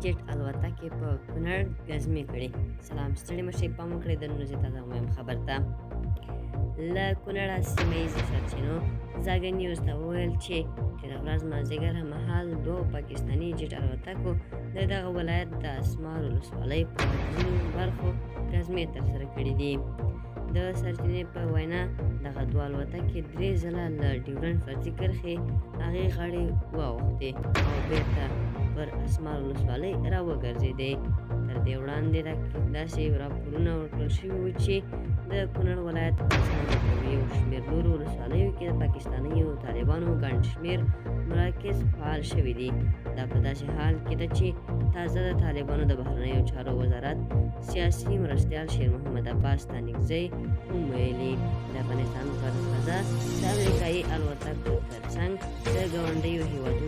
جیټ الوتکې په کونړ ګزمې کړې. سلام، ستړي مشئ، پام وکړئ د نورو تازه مهم خبر ته. له کونړه سیمه ییزو سرچینو زاګه نیوز ته وویل چې تېره ورځ مازدیګر مهال دوو پاکستاني جیټ الوتکو د دغه ولایت د اسمار ولسوالۍ په ځینو برخو ګزمې ترسره کړي دي. د سرچینې په وینا دغه دوه الوتکې 3 ځله له ډیورنډ فرضي کرښې هغې غاړې واوښتې او بېرته پر اسمار ولسوالۍ راوګرځېدې. تر دې وړاندې داسې راپورونه ورکړل شوي وو چې د کونړ ولایت په سیمو په یو شمېر نورو ولسوالیو کې د پاکستانیو طالبانو ګڼ شمېر مراکز فعال شوي دي. دا په داسې حال کې ده چې تازه د طالبانو د بهرنیو چارو وزارت سیاسي مرستیال شیر محمد عباس ستانکزی هم ویلي د افغانستان پر فضا د امریکایي الوتکو ترڅنګ د ګاونډیو هیوادونو